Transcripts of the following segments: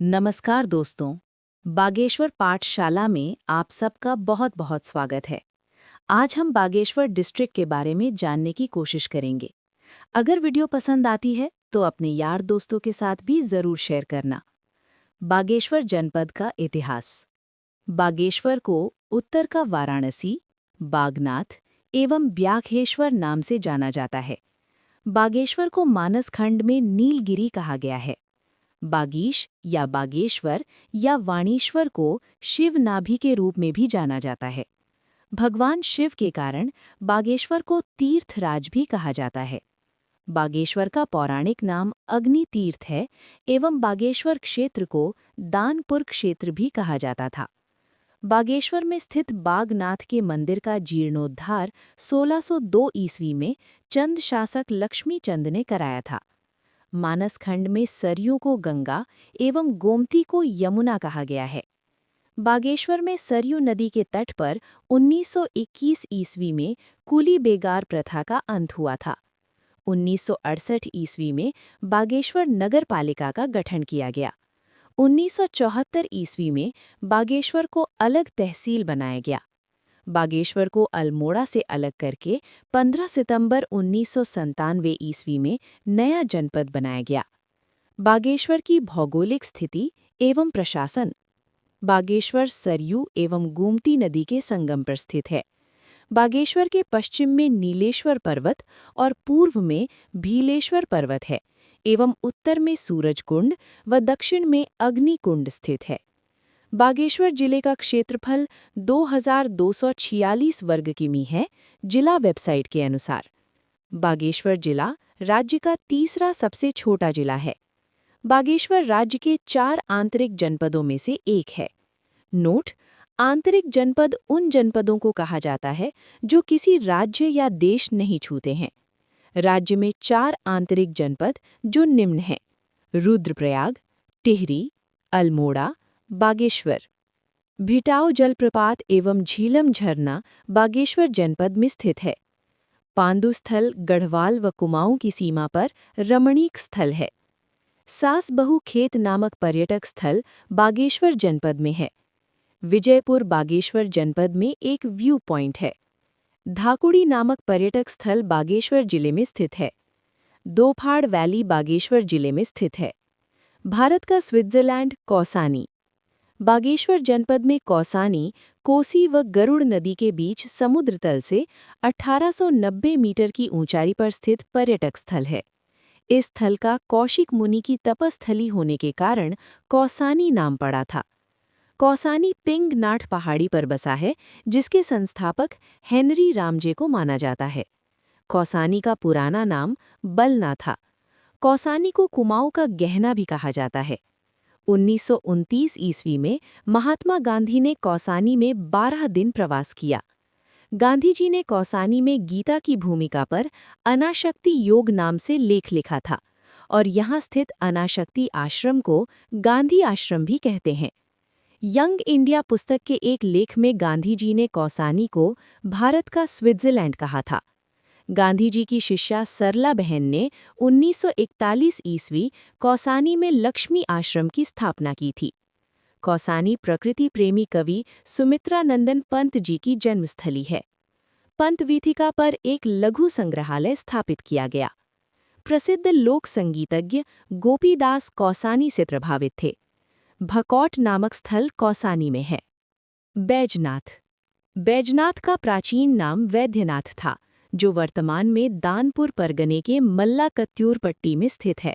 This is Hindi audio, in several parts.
नमस्कार दोस्तों। बागेश्वर पाठशाला में आप सबका बहुत बहुत स्वागत है। आज हम बागेश्वर डिस्ट्रिक्ट के बारे में जानने की कोशिश करेंगे। अगर वीडियो पसंद आती है तो अपने यार दोस्तों के साथ भी ज़रूर शेयर करना। बागेश्वर जनपद का इतिहास। बागेश्वर को उत्तर का वाराणसी, बागनाथ एवं ब्याखेश्वर नाम से जाना जाता है। बागेश्वर को मानस खंड में नीलगिरी कहा गया है। बागीश या बागेश्वर या वाणीश्वर को शिव नाभि के रूप में भी जाना जाता है। भगवान शिव के कारण बागेश्वर को तीर्थराज भी कहा जाता है। बागेश्वर का पौराणिक नाम अग्नि तीर्थ है एवं बागेश्वर क्षेत्र को दानपुर क्षेत्र भी कहा जाता था। बागेश्वर में स्थित बागनाथ के मंदिर का जीर्णोद्धार 1602 ईस्वी में चंद शासक लक्ष्मी चंद ने कराया था। मानस खंड में सरयू को गंगा एवं गोमती को यमुना कहा गया है। बागेश्वर में सरयू नदी के तट पर 1921 ईस्वी में कुली बेगार प्रथा का अंत हुआ था। 1968 ईस्वी में बागेश्वर नगर पालिका का गठन किया गया। 1974 ईस्वी में बागेश्वर को अलग तहसील बनाया गया। बागेश्वर को अल्मोड़ा से अलग करके 15 सितंबर 1997 ईस्वी में नया जनपद बनाया गया। बागेश्वर की भौगोलिक स्थिति एवं प्रशासन। बागेश्वर सरयू एवं गोमती नदी के संगम पर स्थित है। बागेश्वर के पश्चिम में नीलेश्वर पर्वत और पूर्व में भीलेश्वर पर्वत है एवं उत्तर में सूरजकुंड व दक्षिण में अग्निकुंड स्थित है। बागेश्वर जिले का क्षेत्रफल 2246 वर्ग किमी है, जिला वेबसाइट के अनुसार। बागेश्वर जिला राज्य का तीसरा सबसे छोटा जिला है। बागेश्वर राज्य के 4 आंतरिक जनपदों में से एक है। नोट: आंतरिक जनपद उन जनपदों को कहा जाता है जो किसी राज्य या देश नहीं छूते हैं। राज्य में 4 आंतरिक जनपद जो निम्न हैं: रुद्रप्रयाग, टिहरी, अल्मोड़ा, बागेश्वर। भिटाऊ जलप्रपात एवं झीलम झरना बागेश्वर जनपद में स्थित है। पांडु स्थल गढ़वाल व कुमाऊं की सीमा पर रमणीक स्थल है। सासबहू खेत नामक पर्यटक स्थल बागेश्वर जनपद में है। विजयपुर बागेश्वर जनपद में एक व्यू पॉइंट है। धाकुड़ी नामक पर्यटक स्थल बागेश्वर जिले में स्थित है। दोफाड़ वैली बागेश्वर जिले में स्थित है। भारत का स्विट्जरलैंड कौसानी। बागेश्वर जनपद में कौसानी कोसी व गरुड़ नदी के बीच समुद्र तल से 1890 मीटर की ऊंचाई पर स्थित पर्यटक स्थल है। इस स्थल का कौशिक मुनि की तपस्थली होने के कारण कौसानी नाम पड़ा था। कौसानी पिंगनाट पहाड़ी पर बसा है, जिसके संस्थापक हेनरी रामजे को माना जाता है। कौसानी का पुराना नाम बलना था। कौसानी को कुमाऊं का गहना भी कहा जाता है। 1929 ईस्वी में महात्मा गांधी ने कौसानी में 12 दिन प्रवास किया। गांधी जी ने कौसानी में गीता की भूमिका पर अनाशक्ति योग नाम से लेख लिखा था और यहाँ स्थित अनाशक्ति आश्रम को गांधी आश्रम भी कहते हैं। यंग इंडिया पुस्तक के एक लेख में गांधी जी ने कौसानी को भारत का स्विट्जरलैंड कहा था। गांधी जी की शिष्या सरला बहन ने 1941 ईस्वी कौसानी में लक्ष्मी आश्रम की स्थापना की थी। कौसानी प्रकृति प्रेमी कवि सुमित्रानंदन पंत जी की जन्मस्थली है। पंत वीथिका पर एक लघु संग्रहालय स्थापित किया गया। प्रसिद्ध लोक संगीतज्ञ गोपीदास कौसानी से प्रभावित थे। भकौट नामक स्थल कौसानी में है। बैजनाथ। बैजनाथ का प्राचीन नाम वैद्यनाथ था, जो वर्तमान में दानपुर परगने के मल्ला कत्यूर पट्टी में स्थित है।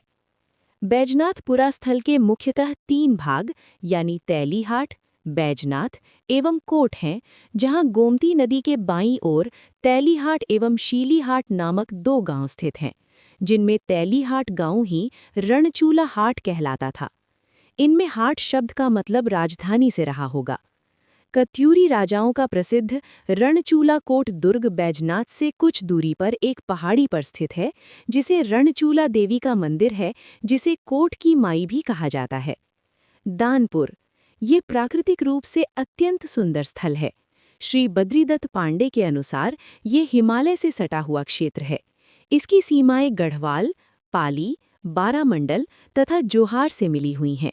बैजनाथपुरा स्थल के मुख्यतः 3 भाग यानी तैलीहाट, बैजनाथ एवं कोट हैं, जहां गोमती नदी के बाईं ओर तैलीहाट एवं शीलीहाट नामक 2 गांव स्थित हैं, जिनमें तैलीहाट गांव ही रणचूला हाट कहलाता था। इनमें हाट शब्द का मतलब राजधानी से रहा होगा। कत्यूरी राजाओं का प्रसिद्ध रणचूला कोट दुर्ग बैजनाथ से कुछ दूरी पर एक पहाड़ी पर स्थित है, जिसे रणचूला देवी का मंदिर है, जिसे कोट की माई भी कहा जाता है। दानपुर, ये प्राकृतिक रूप से अत्यंत सुंदर स्थल है। श्री बद्रीदत्त पांडे के अनुसार ये हिमालय से सटा हुआ क्षेत्र है। इसकी सीमाएं गढ़वाल, पाली, बारामंडल तथा जोहार से मिली हुई हैं।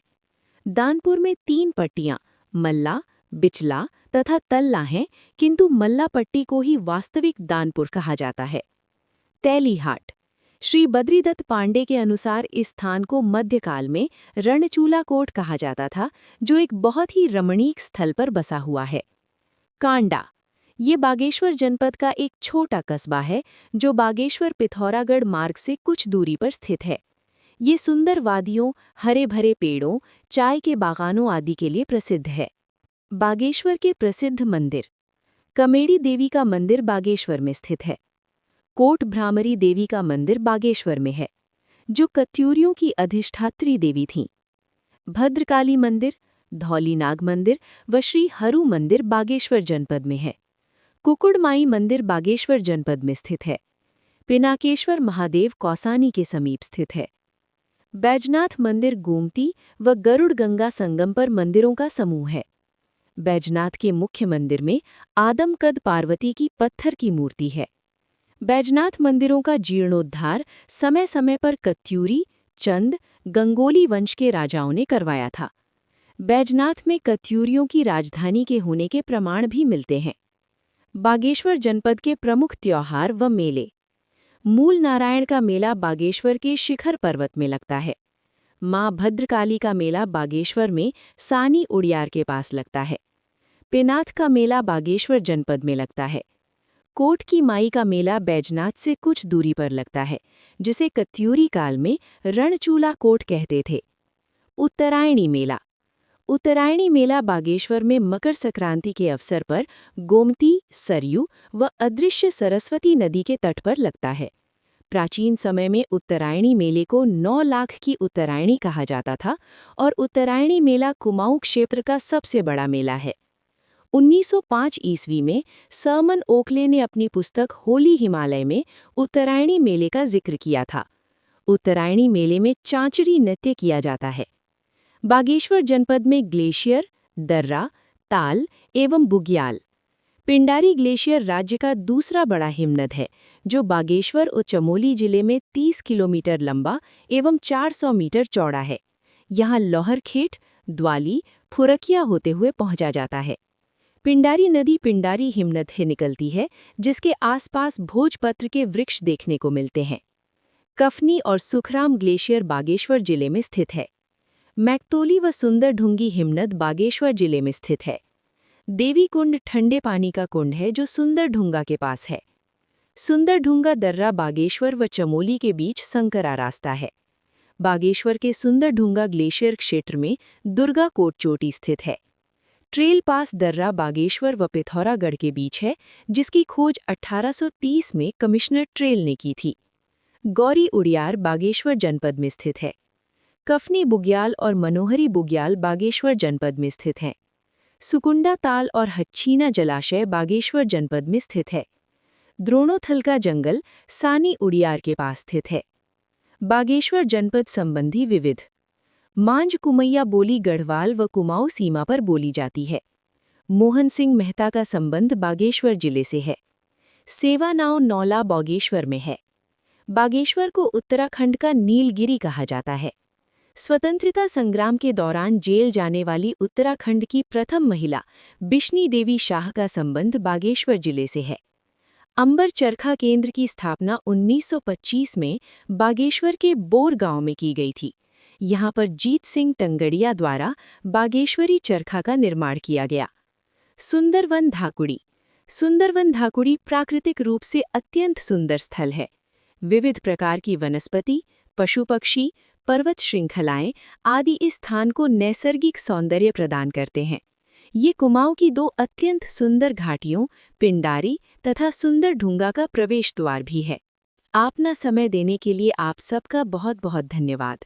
दानपुर में 3 पट्टियां मल्ला, बिचला तथा तल्ला हैं, किंतु मल्ला पट्टी को ही वास्तविक दानपुर कहा जाता है। तैलीहाट। श्री बद्रीदत्त पांडे के अनुसार इस स्थान को मध्यकाल में रणचूला कोट कहा जाता था, जो एक बहुत ही रमणीक स्थल पर बसा हुआ है। कांडा। ये बागेश्वर जनपद का एक छोटा कस्बा है, जो बागेश्वर पिथौरागढ़ मार्ग से कुछ दूरी पर स्थित है। ये सुंदर वादियों, हरे भरे पेड़ों, चाय के बागानों आदि के लिए प्रसिद्ध है। बागेश्वर के प्रसिद्ध मंदिर। कमेड़ी देवी का मंदिर बागेश्वर में स्थित है। कोट भ्रामरी देवी का मंदिर बागेश्वर में है, जो कत्यूरियों की अधिष्ठात्री देवी थीं। भद्रकाली मंदिर, धौलीनाग मंदिर व श्री हरु मंदिर बागेश्वर जनपद में है। कुकुड़माई मंदिर बागेश्वर जनपद में स्थित है। पिनाकेश्वर महादेव कौसानी के समीप स्थित है। बैजनाथ मंदिर गोमती व गरुड़ गंगा संगम पर मंदिरों का समूह है। बैजनाथ के मुख्य मंदिर में आदमकद पार्वती की पत्थर की मूर्ति है। बैजनाथ मंदिरों का जीर्णोद्धार समय समय पर कत्यूरी, चंद, गंगोली वंश के राजाओं ने करवाया था। बैजनाथ में कत्यूरियों की राजधानी के होने के प्रमाण भी मिलते हैं। बागेश्वर जनपद के प्रमुख त्योहार व मेले। मूल नारायण का मेला बागेश्वर के शिखर पर्वत में लगता है। माँ भद्रकाली का मेला बागेश्वर में सानी उड़ियार के पास लगता है। पेनाथ का मेला बागेश्वर जनपद में लगता है। कोट की माई का मेला बैजनाथ से कुछ दूरी पर लगता है, जिसे कत्यूरी काल में रणचूला कोट कहते थे। उत्तरायणी मेला। उत्तरायणी मेला बागेश्वर में मकर संक्रांति के अवसर पर गोमती, सरयू व अदृश्य सरस्वती नदी के तट पर लगता है। प्राचीन समय में उत्तरायणी मेले को 9 लाख की उत्तरायणी कहा जाता था और उत्तरायणी मेला कुमाऊं क्षेत्र का सबसे बड़ा मेला है। 1905 ईस्वी में सरमन ओकले ने अपनी पुस्तक होली हिमालय में उत्तरायणी मेले का जिक्र किया था। उत्तरायणी मेले में चांचरी नृत्य किया जाता है। बागेश्वर जनपद में ग्लेशियर, दर्रा, ताल एवं बुग्याल। पिंडारी ग्लेशियर राज्य का दूसरा बड़ा हिमनद है, जो बागेश्वर और चमोली जिले में 30 किलोमीटर लंबा एवं 400 मीटर चौड़ा है। यहाँ लोहरखेट, द्वाली, फुरकिया होते हुए पहुँचा जाता है। पिंडारी नदी पिंडारी हिमनद से निकलती है, जिसके आसपास भोजपत्र के वृक्ष देखने को मिलते हैं। कफनी और सुखराम ग्लेशियर बागेश्वर जिले में स्थित है। मैक्तोली व सुंदरढुंगी हिमनद बागेश्वर जिले में स्थित है। देवी कुंड ठंडे पानी का कुंड है, जो सुंदरढुंगा के पास है। सुंदरढुंगा दर्रा बागेश्वर व चमोली के बीच संकरा रास्ता है। बागेश्वर के सुंदरढुंगा ग्लेशियर क्षेत्र में दुर्गा कोट चोटी स्थित है। ट्रेल पास दर्रा बागेश्वर व पिथौरागढ़ के बीच है, जिसकी खोज 1830 में कमिश्नर ट्रेल ने की थी। गौरी उड़ियार बागेश्वर जनपद में स्थित है। कफनी बुग्याल और मनोहरी बुग्याल बागेश्वर जनपद में स्थित हैं। सुकुंडा ताल और हच्छीना जलाशय बागेश्वर जनपद में स्थित है। द्रोणोथल का जंगल सानी उड़ियार के पास स्थित है। बागेश्वर जनपद संबंधी विविध। मांझ कुमैया बोली गढ़वाल व कुमाऊं सीमा पर बोली जाती है। मोहन सिंह मेहता का संबंध बागेश्वर जिले से है। सेवा नाव नौला बागेश्वर में है। बागेश्वर को उत्तराखंड का नीलगिरी कहा जाता है। स्वतंत्रता संग्राम के दौरान जेल जाने वाली उत्तराखंड की प्रथम महिला बिश्नी देवी शाह का संबंध बागेश्वर जिले से है। अंबर चरखा केंद्र की स्थापना 1925 में बागेश्वर के बोर गांव में की गई थी। यहां पर जीत सिंह टंगड़िया द्वारा बागेश्वरी चरखा का निर्माण किया गया। सुंदरवन धाकुड़ी। सुंदरवन धाकुड़ी प्राकृतिक रूप से अत्यंत सुंदर स्थल है। विविध प्रकार की वनस्पति, पशु पक्षी, पर्वत श्रृंखलाएं आदि इस स्थान को नैसर्गिक सौंदर्य प्रदान करते हैं। ये कुमाऊं की 2 अत्यंत सुंदर घाटियों पिंडारी तथा सुंदरढुंगा का प्रवेश द्वार भी है। अपना समय देने के लिए आप सबका बहुत बहुत धन्यवाद।